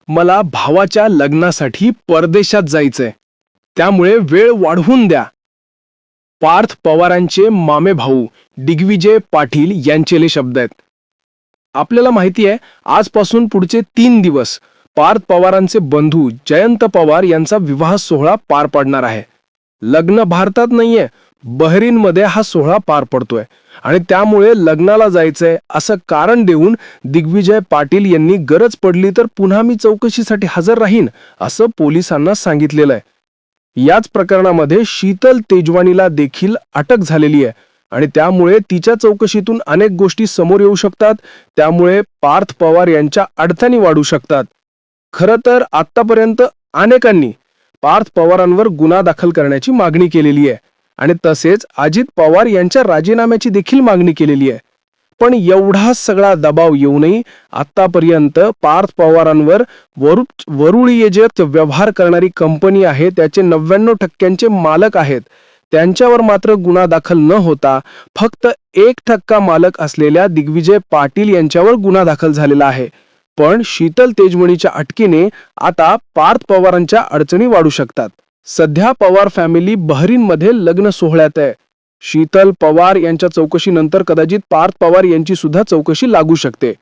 मला भावाच्या लग्नासाठी परदेशात जायचंय, त्यामुळे वेळ वाढवून द्या. पार्थ पवारांचे मामे भाऊ दिग्विजय पाटील यांचे शब्द आहेत. आपल्याला माहिती आहे, आजपासून पुढचे 3 दिवस पार्थ पवारांचे बंधू जयंत पवार यांचा विवाह सोहळा पार पडणार आहे. लग्न भारतात नाहीये, बहरीनमध्ये हा सोहळा पार पडतोय आणि त्यामुळे लग्नाला जायचंय असं कारण देऊन दिग्विजय पाटील यांनी गरज पडली तर पुन्हा मी चौकशीसाठी हजर राहीन असं पोलिसांना सांगितलेलं आहे. याच प्रकरणामध्ये शीतल तेजवानीला देखील अटक झालेली आहे आणि त्यामुळे तिच्या चौकशीतून अनेक गोष्टी समोर येऊ शकतात. त्यामुळे पार्थ पवार यांच्या अडचणी वाढू शकतात. खरं तर आतापर्यंत अनेकांनी पार्थ पवारांवर गुन्हा दाखल करण्याची मागणी केलेली आहे आणि तसेच अजित पवार यांच्या राजीनाम्याची देखील मागणी केलेली आहे. पण एवढा सगळा दबाव येऊनही आतापर्यंत पार्थ पवारांवर वरुळीयेजत व्यवहार करणारी कंपनी आहे, त्याचे 99% मालक आहेत, त्यांच्यावर मात्र गुन्हा दाखल न होता फक्त 1% मालक असलेल्या दिग्विजय पाटील यांच्यावर गुन्हा दाखल झालेला आहे. पण शीतल तेजमणीच्या अटकेने आता पार्थ पवारांच्या अडचणी वाढू शकतात. सध्या पवार फॅमिली बहरीनमध्ये लग्न सोहळ्यात आहे. शीतल पवार यांच्या चौकशीनंतर कदाचित पार्थ पवार यांची सुद्धा चौकशी लागू शकते.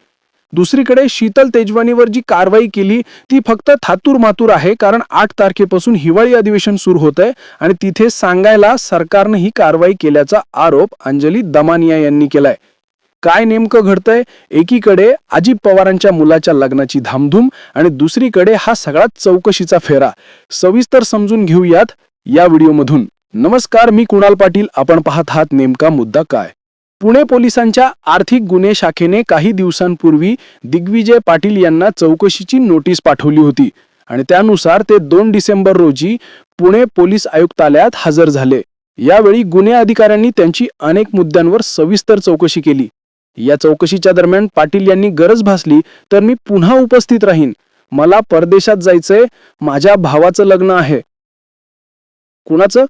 दुसरीकडे शीतल तेजवानीवर जी कारवाई केली ती फक्त थातूर-मातूर आहे, कारण 8 तारखेपासून हिवाळी अधिवेशन सुरू होतंय आणि तिथे सांगायला सरकारने ही कारवाई केल्याचा आरोप अंजली दमानिया यांनी केलाय. काय नेमकं घडतंय? एकीकडे अजित पवारांच्या मुलाच्या लग्नाची धामधूम आणि दुसरीकडे हा सगळा चौकशीचा फेरा. सविस्तर समजून घेऊयात या व्हिडिओमधून. नमस्कार, मी कुणाल पाटील. आपण पाहत आहात नेमका मुद्दा काय. पुणे पोलिसांच्या आर्थिक गुन्हे शाखेने काही दिवसांपूर्वी दिग्विजय पाटील यांना चौकशीची नोटीस पाठवली होती आणि त्यानुसार ते 2 डिसेंबर रोजी पुणे पोलीस आयुक्तालयात हजर झाले. यावेळी गुन्हे अधिकाऱ्यांनी त्यांची अनेक मुद्द्यांवर सविस्तर चौकशी केली. या चौकशीच्या दरम्यान पाटील यांनी गरज भासली तर मी पुन्हा उपस्थित राहीन, मला परदेशात जायचंय, माझ्या भावाचं लग्न आहे. कुणाचं?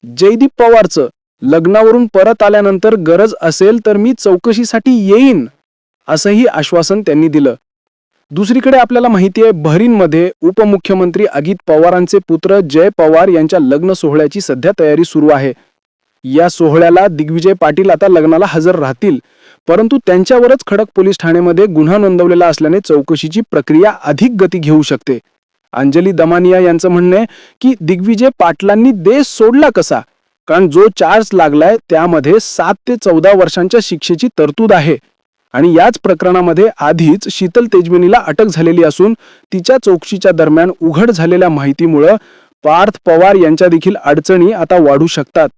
जयदीप पवारचं. लग्नावरून परत आल्यानंतर गरज असेल तर मी चौकशीसाठी येईन असंही आश्वासन त्यांनी दिलं. दुसरीकडे आपल्याला माहिती आहे, बहरीनमध्ये उपमुख्यमंत्री अजित पवारांचे पुत्र जय पवार यांच्या लग्न सोहळ्याची सध्या तयारी सुरू आहे. या सोहळ्याला दिग्विजय पाटील आता लग्नाला हजर राहतील, परंतु त्यांच्यावरच खडक पोलीस ठाण्यामध्ये गुन्हा नोंदवलेला असल्याने चौकशीची प्रक्रिया अधिक गती घेऊ शकते. अंजली दमानिया यांचं म्हणणं आहे की दिग्विजय पाटलांनी देश सोडला कसा, कारण जो चार्ज लागलाय त्यामध्ये 7 ते 14 वर्षांच्या शिक्षेची तरतूद आहे आणि याच प्रकरणामध्ये आधीच शीतल तेजवानीला अटक झालेली असून तिच्या चौकशीच्या दरम्यान उघड झालेल्या माहितीमुळे पार्थ पवार यांच्या देखील अडचणी आता वाढू शकतात.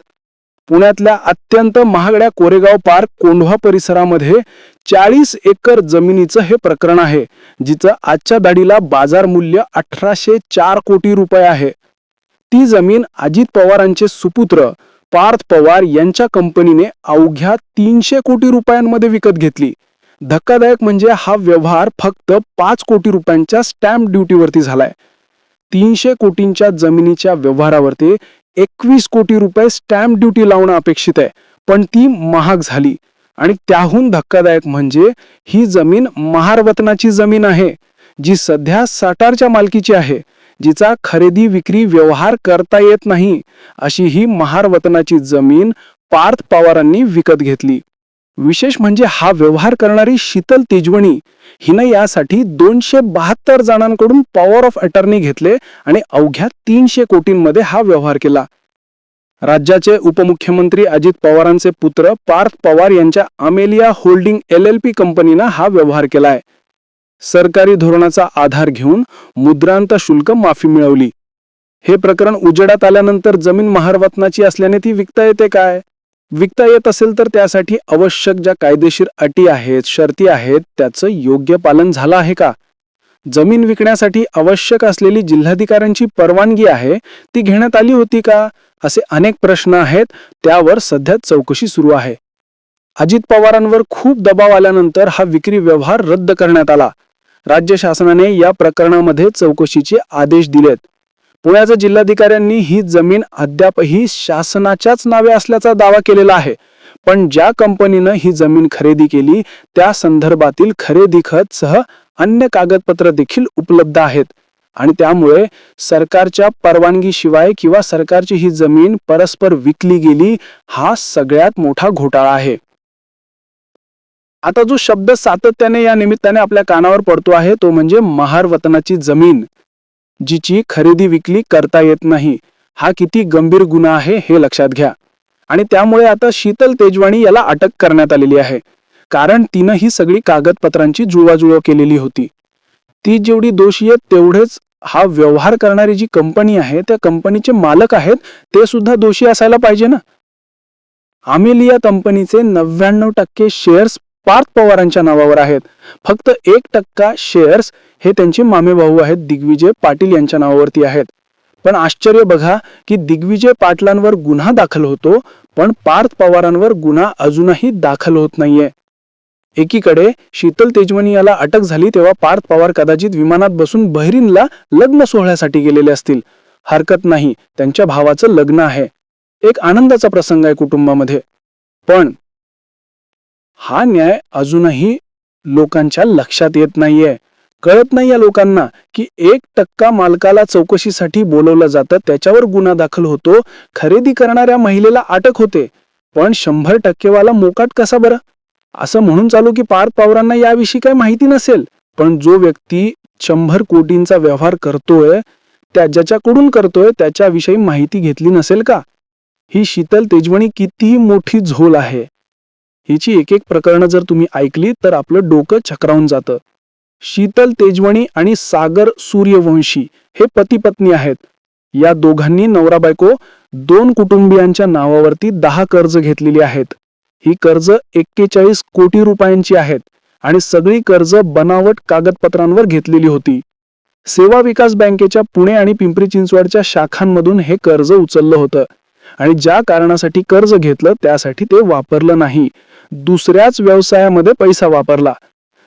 पुण्यातल्या अत्यंत महागड्या कोरेगाव पार्क कोंढवा परिसरामध्ये 40 एकर जमिनीचं हे प्रकरण आहे, जिचं आजच्या दाढीला बाजार मूल्य 1804 कोटी रुपये आहे. ती जमीन अजित पवारांचे सुपुत्र पार्थ पवार यांच्या कंपनीने अवघ्या 300 कोटी रुपयांमध्ये विकत घेतली. धक्कादायक म्हणजे हा व्यवहार फक्त 5 कोटी रुपयांच्या स्टॅम्प ड्युटीवरती झालाय. 300 कोटींच्या जमिनीच्या व्यवहारावरती 21 कोटी रुपये स्टॅम्प ड्युटी लावणं अपेक्षित आहे, पण ती महाग झाली. आणि त्याहून धक्कादायक म्हणजे ही जमीन महारवतनाची जमीन आहे, जी सध्या सटारच्या मालकीची आहे, जिचा खरेदी विक्री व्यवहार करता येत नाही. अशी ही महारवतनाची जमीन पार्थ पवारांनी विकत घेतली. विशेष म्हणजे हा व्यवहार करणारी शीतल तेजवणी हिने यासाठी 272 जणांकडून पॉवर ऑफ अटर्नी घेतले आणि अवघ्या 300 कोटींमध्ये हा व्यवहार केला. राज्याचे उपमुख्यमंत्री अजित पवारांचे पुत्र पार्थ पवार यांच्या अमेलिया होल्डिंग LLP कंपनीनं हा व्यवहार केलाय. सरकारी धोरणाचा आधार घेऊन मुद्रांक शुल्क माफी मिळवली. हे प्रकरण उजेडात आल्यानंतर जमीन महारवतनाची असल्याने ती विकता येते काय? विकता येत असेल तर त्यासाठी आवश्यक ज्या कायदेशीर अटी आहेत, शर्ती आहेत, त्याचं योग्य पालन झालं आहे का? जमीन विकण्यासाठी आवश्यक असलेली जिल्हाधिकाऱ्यांची परवानगी आहे, ती घेण्यात आली होती का? असे अनेक प्रश्न आहेत, त्यावर सध्या चौकशी सुरू आहे. अजित पवारांवर खूप दबाव आल्यानंतर हा विक्री व्यवहार रद्द करण्यात आला. राज्य शासनाने या प्रकरणामध्ये चौकशीचे आदेश दिलेत. पुण्याच्या जिल्हाधिकाऱ्यांनी ही जमीन अद्यापही शासनाच्याच नावे असल्याचा दावा केलेला आहे, पण ज्या कंपनीनं ही जमीन खरेदी केली त्या संदर्भातील खरेदी खत सह अन्य कागदपत्र देखील उपलब्ध आहेत आणि त्यामुळे सरकारच्या परवानगीशिवाय किंवा सरकारची ही जमीन परस्पर विकली गेली हा सगळ्यात मोठा घोटाळा आहे. आता जो शब्द सातत्याने या निमित्ताने आपल्या कानावर पडतो आहे तो म्हणजे महारवतनाची जमीन, जिची खरेदी विक्री करता येत नाही. हा किती गंभीर गुन्हा आहे हे लक्षात घ्या. आणि त्यामुळे आता शीतल तेजवाणी याला अटक करण्यात आलेली आहे, कारण तिनं ही सगळी कागदपत्रांची जुळवाजुळव केलेली होती. ती जेवढी दोषी आहे तेवढेच हा व्यवहार करणारी जी कंपनी आहे त्या कंपनीचे मालक आहेत ते सुद्धा दोषी असायला पाहिजे ना. आमेलिया कंपनीचे 99% शेअर्स पार्थ पवारांच्या नावावर आहेत. फक्त 1% शेअर्स हे त्यांचे मामेभाऊ आहेत दिग्विजय पाटील यांच्या नावावरती आहेत. पण आश्चर्य बघा की दिग्विजय पाटलांवर गुन्हा दाखल होतो पण पार्थ पवारांवर गुन्हा अजूनही दाखल होत नाहीये. एकीकडे शीतल तेजवानी याला अटक झाली तेव्हा पार्थ पवार कदाचित विमानात बसून बहरीनला लग्न सोहळ्यासाठी गेलेले असतील. हरकत नाही, त्यांच्या भावाचं लग्न आहे, एक आनंदाचा प्रसंग आहे कुटुंबामध्ये. पण हा न्याय अजूनही लोकांच्या लक्षात येत नाहीये. कळत नाही या लोकांना की 1% मालकाला चौकशीसाठी बोलवलं जातं, त्याच्यावर गुन्हा दाखल होतो, खरेदी करणाऱ्या महिलेला अटक होते, पण 100% वाला मोकाट कसा बरं? असं म्हणून चालू की पार्थ पवारांना याविषयी काही माहिती नसेल, पण जो व्यक्ती 100 कोटींचा व्यवहार करतोय ज्याच्याकडून करतोय त्याच्याविषयी माहिती घेतली नसेल का? ही शीतल तेजवानी किती मोठी झोल आहे. हिची एक एक प्रकरणं जर तुम्ही ऐकली तर आपलं डोकं चक्रावून जातं. शीतल तेजवानी आणि सागर सूर्यवंशी हे पती पत्नी आहेत. या दोघांनी नवरा बायको 2 कुटुंबियांच्या नावावरती 10 कर्ज घेतलेली आहेत. ही कर्ज 41 कोटी रुपयांची आहेत आणि सगळी कर्ज बनावट कागदपत्रांवर घेतलेली होती. सेवा विकास बँकेच्या पुणे आणि पिंपरी चिंचवडच्या शाखांमधून हे कर्ज उचललं होतं आणि ज्या कारणासाठी कर्ज घेतलं त्यासाठी ते वापरलं नाही, दुसऱ्याच व्यवसायामध्ये पैसा वापरला.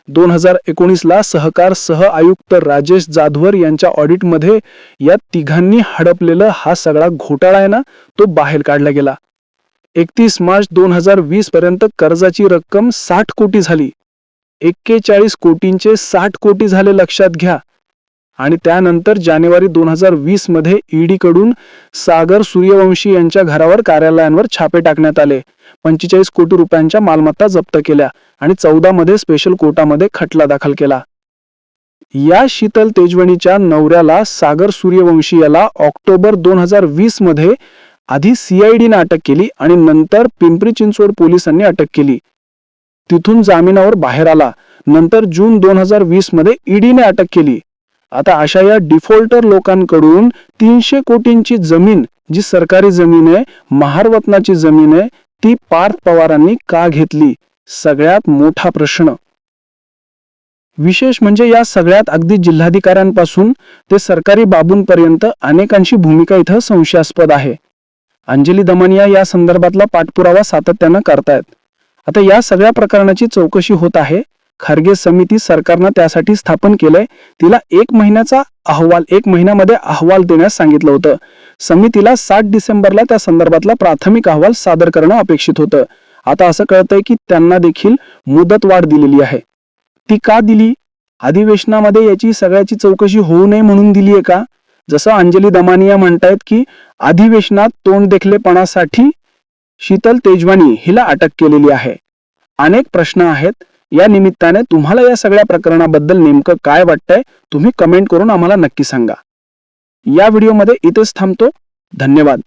2019ला सहकार सह आयुक्त राजेश जाधवर यांच्या ऑडिटमध्ये या तिघांनी हडपलेला हा सगळा घोटाळा आहे ना तो बाहेर काढला गेला. 31 मार्च 2020 पर्यंत कर्जाची रक्कम 60 कोटी झाली. 41 कोटींचे 60 कोटी झाले, लक्षात घ्या. आणि त्यानंतर जानेवारी 2020 मध्ये ईडी कडून सागर सूर्यवंशी यांच्या घरावर कार्यालयांवर छापे टाकण्यात आले. 45 कोटी रुपयांच्या मालमत्ता जप्त केल्या आणि 14 मध्ये स्पेशल कोर्टामध्ये खटला दाखल केला. या शीतल तेजवानीच्या नवऱ्याला सागर सूर्यवंशी याला ऑक्टोबर 2020 मध्ये आधी CIDने अटक केली आणि नंतर पिंपरी चिंचवड पोलिसांनी अटक केली. तिथून जामिनावर बाहेर आला. नंतर जून 2020 मध्ये ईडीने अटक केली. आता अशा या डिफॉल्टर लोकांकडून 300 कोटींची जमीन, जी सरकारी जमीन आहे, महारवतनाची जमीन आहे, ती पार्थ पवारांनी का घेतली? सगळ्यात मोठा प्रश्न. विशेष म्हणजे या सगळ्यात अगदी जिल्हाधिकाऱ्यांपासून ते सरकारी बाबूंपर्यंत अनेकांची भूमिका इथं संशयास्पद आहे. अंजली दमनिया या संदर्भातला पाठपुरावा सातत्यानं करतायत. आता या सगळ्या प्रकरणाची चौकशी होत आहे. खर्गे समिती सरकारनं त्यासाठी स्थापन केलंय. तिला 1 महिन्यामध्ये अहवाल देण्यास सांगितलं होतं. समितीला 7 डिसेंबरला त्या संदर्भातला प्राथमिक अहवाल सादर करणं अपेक्षित होतं. आता असं कळतंय की त्यांना देखील मुदतवाढ दिलेली आहे. ती का दिली? अधिवेशनामध्ये याची सगळ्याची चौकशी होऊ नये म्हणून दिलीये का? जसं अंजली दमानिया म्हणतायत की अधिवेशनात तोंडदेखलेपणासाठी शीतल तेजवानी हिला अटक केलेली आहे. अनेक प्रश्न आहेत. या निमित्ताने तुम्हाला या सगळ्या प्रकरणाबद्दल नेमकं काय वाटतंय तुम्ही कमेंट करून आम्हाला नक्की सांगा. या व्हिडिओमध्ये इथेच थांबतो. धन्यवाद.